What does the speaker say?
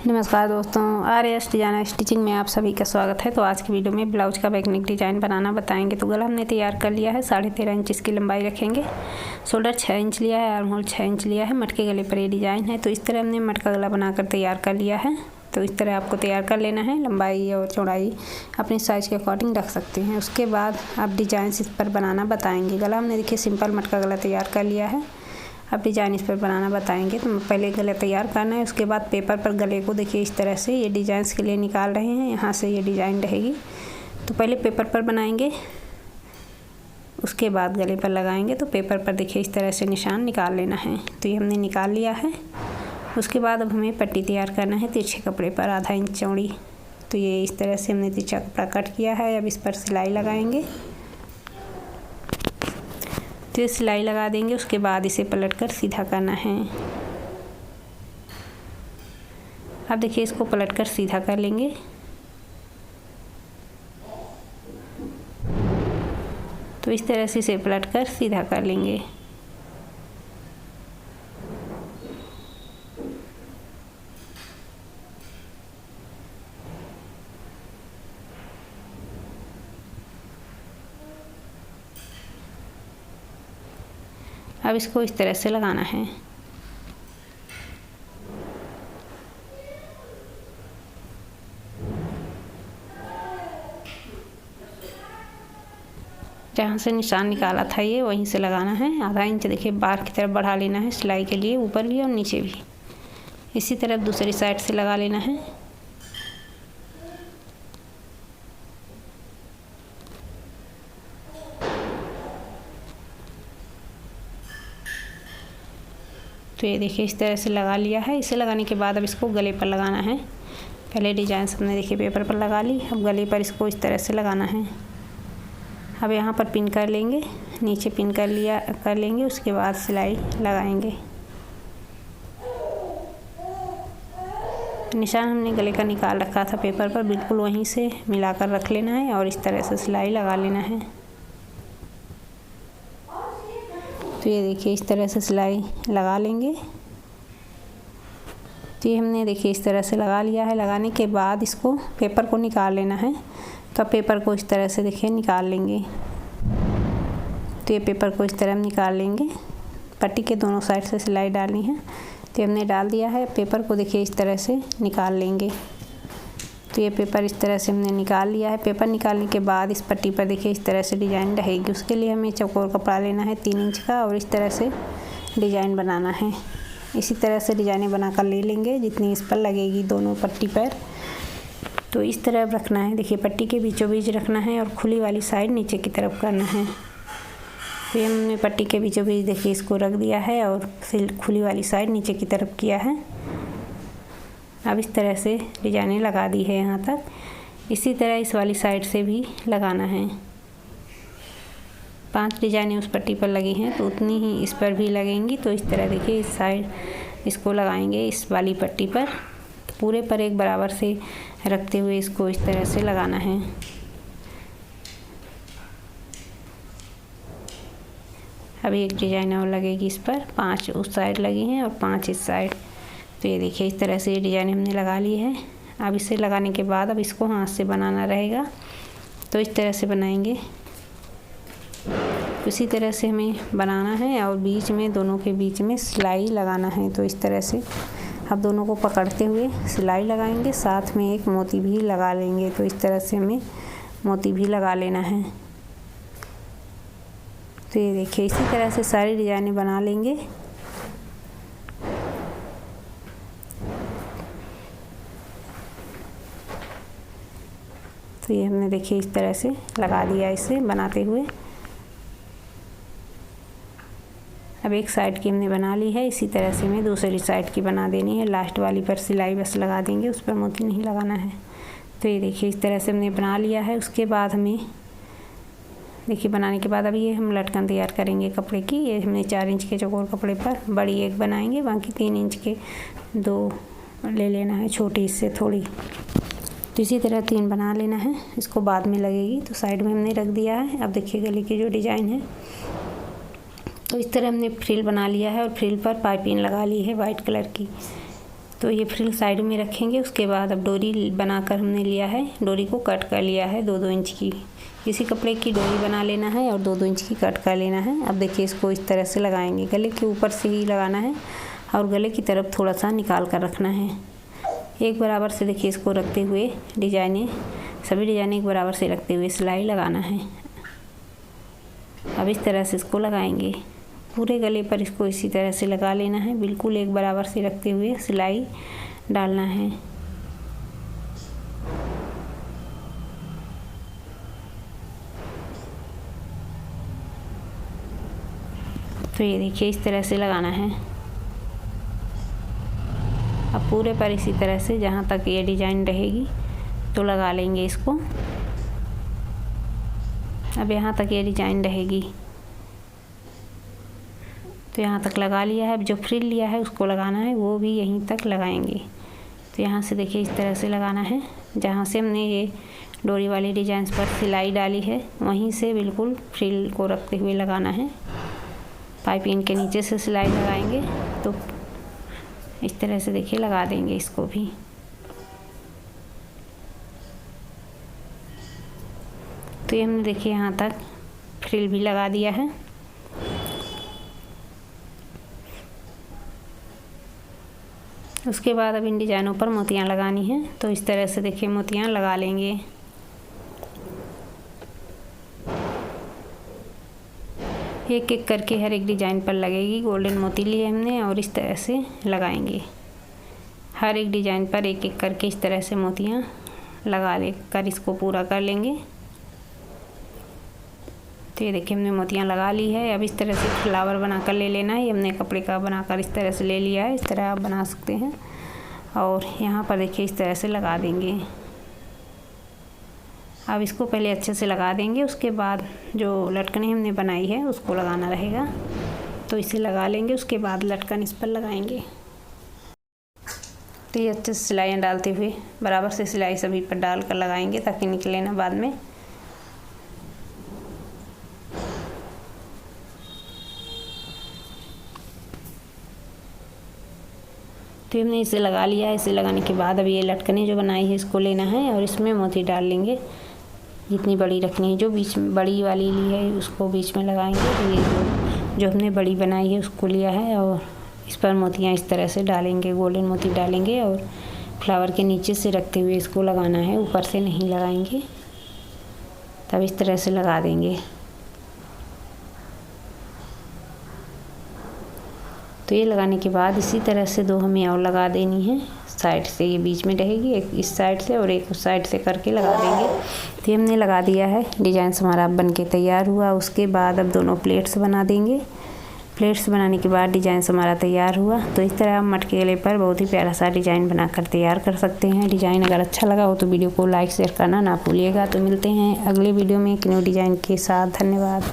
नमस्कार दोस्तों, RS designer stitching में आप सभी का स्वागत है। तो आज की वीडियो में ब्लाउज का बैकनेक डिज़ाइन बनाना बताएंगे। तो गला हमने तैयार कर लिया है, 13.5 इंच इसकी लंबाई रखेंगे। शोल्डर 6 इंच लिया है, आर्म होल 6 इंच लिया है। मटके गले पर ये डिज़ाइन है। तो इस तरह हमने मटका गला बनाकर तैयार कर लिया है। तो इस तरह आपको तैयार कर लेना है। लंबाई और चौड़ाई अपने साइज़ के अकॉर्डिंग रख सकते हैं। उसके बाद आप डिज़ाइन इस पर बनाना बताएंगे। गला हमने देखिए सिंपल मटका गला तैयार कर लिया है। अब डिज़ाइन इस पर बनाना बताएंगे। तो पहले गला तैयार करना है, उसके बाद पेपर पर गले को देखिए इस तरह से ये डिज़ाइन के लिए निकाल रहे हैं। यहाँ से ये डिज़ाइन रहेगी। तो पहले पेपर पर बनाएंगे, उसके बाद गले पर लगाएंगे। तो पेपर पर देखिए इस तरह से निशान निकाल लेना है। तो ये हमने निकाल लिया है। उसके बाद अब हमें पट्टी तैयार करना है तिरछे कपड़े पर, आधा इंच चौड़ी। तो ये इस तरह से हमने तिरछा कपड़ा कट किया है। अब इस पर सिलाई लगाएंगे। तो सिलाई लगा देंगे, उसके बाद इसे पलटकर सीधा करना है। अब देखिए इसको पलटकर सीधा कर लेंगे। तो इस तरह से इसे पलटकर सीधा कर लेंगे। अब इसको इस तरह से लगाना है। जहाँ से निशान निकाला था ये वहीं से लगाना है। आधा इंच देखिए बाहर की तरफ बढ़ा लेना है सिलाई के लिए, ऊपर भी और नीचे भी। इसी तरफ दूसरी साइड से लगा लेना है। तो ये देखिए इस तरह से लगा लिया है। इसे लगाने के बाद अब इसको गले पर लगाना है। पहले डिजाइन हमने देखिए पेपर पर लगा ली, अब गले पर इसको इस तरह से लगाना है। अब यहाँ पर पिन कर लेंगे, नीचे पिन कर लेंगे। उसके बाद सिलाई लगाएंगे। निशान हमने गले का निकाल रखा था पेपर पर, बिल्कुल वहीं से मिलाकर रख लेना है और इस तरह से सिलाई लगा लेना है। तो ये देखिए इस तरह से सिलाई लगा लेंगे। तो ये हमने देखिए इस तरह से लगा लिया है। लगाने के बाद इसको पेपर को निकाल लेना है। तो पेपर को इस तरह से देखिए निकाल लेंगे। तो ये पेपर को इस तरह निकाल लेंगे। पट्टी के दोनों साइड से सिलाई डालनी है। तो हमने डाल दिया है। पेपर को देखिए इस तरह से निकाल लेंगे। तो ये पेपर इस तरह से हमने निकाल लिया है। पेपर निकालने के बाद इस पट्टी पर देखिए इस तरह से डिज़ाइन रहेगी। उसके लिए हमें चौकोर कपड़ा लेना है 3 इंच का और इस तरह से डिज़ाइन बनाना है। इसी तरह से डिज़ाइनें बनाकर ले लेंगे जितनी इस पर लगेगी दोनों पट्टी पर। तो इस तरह रखना है, देखिए पट्टी के बीचों बीच रखना है और खुली वाली साइड नीचे की तरफ करना है। तो हमने पट्टी के बीचों बीच देखिए इसको रख दिया है और खुली वाली साइड नीचे की तरफ किया है। अब इस तरह से डिजाइनें लगा दी है यहाँ तक। इसी तरह इस वाली साइड से भी लगाना है। 5 डिजाइनें उस पट्टी पर लगी हैं तो उतनी ही इस पर भी लगेंगी। तो इस तरह देखिए इस साइड इसको लगाएंगे इस वाली पट्टी पर। पूरे पर एक बराबर से रखते हुए इसको इस तरह से लगाना है। अभी एक डिजाइन और लगेगी इस पर। 5 उस साइड लगी हैं और 5 इस साइड। तो ये देखिए इस तरह से ये डिज़ाइन हमने लगा ली है। अब इसे लगाने के बाद अब इसको हाथ से बनाना रहेगा। तो इस तरह से बनाएंगे। उसी तरह से हमें बनाना है और बीच में दोनों के बीच में सिलाई लगाना है। तो इस तरह से अब दोनों को पकड़ते हुए सिलाई लगाएंगे, साथ में एक मोती भी लगा लेंगे। तो इस तरह से हमें मोती भी लगा लेना है। तो ये देखिए इसी तरह से सारी डिज़ाइनें बना लेंगे। तो ये हमने देखिए इस तरह से लगा दिया इसे बनाते हुए। अब एक साइड की हमने बना ली है। इसी तरह से हमें दूसरी साइड की बना देनी है। लास्ट वाली पर सिलाई बस लगा देंगे, उस पर मोती नहीं लगाना है। तो ये देखिए इस तरह से हमने बना लिया है। उसके बाद हमें देखिए बनाने के बाद अभी ये हम लटकन तैयार करेंगे कपड़े की। ये हमने 4 इंच के चौकोर कपड़े पर बड़ी एक बनाएंगे, बाकी 3 इंच के 2 ले लेना है, छोटी इससे थोड़ी। तो इसी तरह 3 बना लेना है। इसको बाद में लगेगी तो साइड में हमने रख दिया है। अब देखिए गले की जो डिज़ाइन है तो इस तरह हमने फ्रिल बना लिया है और फ्रिल पर पाइपिंग लगा ली है वाइट कलर की। तो ये फ्रिल साइड में रखेंगे। उसके बाद अब डोरी बनाकर हमने लिया है, डोरी को कट कर लिया है 2-2 इंच की। इसी कपड़े की डोरी बना लेना है और 2-2 इंच की कट कर लेना है। अब देखिए इसको इस तरह से लगाएंगे, गले के ऊपर से ही लगाना है और गले की तरफ थोड़ा सा निकाल कर रखना है। एक बराबर से देखिए इसको रखते हुए डिजाइनें, सभी डिजाइनें एक बराबर से रखते हुए सिलाई लगाना है। अब इस तरह से इसको लगाएंगे, पूरे गले पर इसको इसी तरह से लगा लेना है, बिल्कुल एक बराबर से रखते हुए सिलाई डालना है। तो ये देखिए इस तरह से लगाना है। अब पूरे पर इसी तरह से जहाँ तक ये डिजाइन रहेगी तो लगा लेंगे इसको। अब यहाँ तक ये डिजाइन रहेगी तो यहाँ तक लगा लिया है। अब जो फ्रिल लिया है उसको लगाना है, वो भी यहीं तक लगाएंगे। तो यहाँ से देखिए इस तरह से लगाना है, जहाँ से हमने ये डोरी वाली डिजाइन पर सिलाई डाली है वहीं से बिल्कुल फ्रिल को रखते हुए लगाना है। पाइपिंग के नीचे से सिलाई लगाएंगे तो इस तरह से देखिए लगा देंगे इसको भी। तो ये हमने देखिए यहाँ तक फ्रिल भी लगा दिया है। उसके बाद अब इन डिजाइनों पर मोतियाँ लगानी हैं, तो इस तरह से देखिए मोतियाँ लगा लेंगे। एक एक करके हर एक डिजाइन पर लगेगी। गोल्डन मोती लिए हमने और इस तरह से लगाएंगे। हर एक डिजाइन पर एक एक करके इस तरह से मोतियाँ लगा लेकर इसको पूरा कर लेंगे। तो ये देखिए हमने मोतियाँ लगा ली है। अब इस तरह से फ्लावर बनाकर ले लेना है। ये हमने कपड़े का बनाकर इस तरह से ले लिया है, इस तरह आप बना सकते हैं। और यहाँ पर देखिए इस तरह से लगा देंगे। अब इसको पहले अच्छे से लगा देंगे, उसके बाद जो लटकने हमने बनाई है उसको लगाना रहेगा। तो इसे लगा लेंगे, उसके बाद लटकन इस पर लगाएंगे। तो ये अच्छे से सिलाइयाँ डालते हुए बराबर से सिलाई सभी पर डाल कर लगाएंगे ताकि निकले ना बाद में। तो हमने इसे लगा लिया है। इसे लगाने के बाद अब ये लटकने जो बनाई है इसको लेना है और इसमें मोती डाल लेंगे। जितनी बड़ी रखनी है, जो बीच में बड़ी वाली ली है उसको बीच में लगाएंगे। तो ये जो हमने बड़ी बनाई है उसको लिया है और इस पर मोतियाँ इस तरह से डालेंगे, गोल्डन मोती डालेंगे और फ्लावर के नीचे से रखते हुए इसको लगाना है, ऊपर से नहीं लगाएंगे। तब इस तरह से लगा देंगे। तो ये लगाने के बाद इसी तरह से 2 हमें और लगा देनी है। साइड से ये बीच में रहेगी, एक इस साइड से और एक उस साइड से करके लगा देंगे। तो हमने लगा दिया है। डिजाइन हमारा बन के तैयार हुआ। उसके बाद अब दोनों प्लेट्स बना देंगे। प्लेट्स बनाने के बाद डिजाइन हमारा तैयार हुआ। तो इस तरह आप मटके गले पर बहुत ही प्यारा सा डिजाइन बनाकर तैयार कर सकते हैं। डिजाइन अगर अच्छा लगा हो तो वीडियो को लाइक शेयर करना ना भूलिएगा। तो मिलते हैं अगले वीडियो में एक न्यू डिजाइन के साथ। धन्यवाद।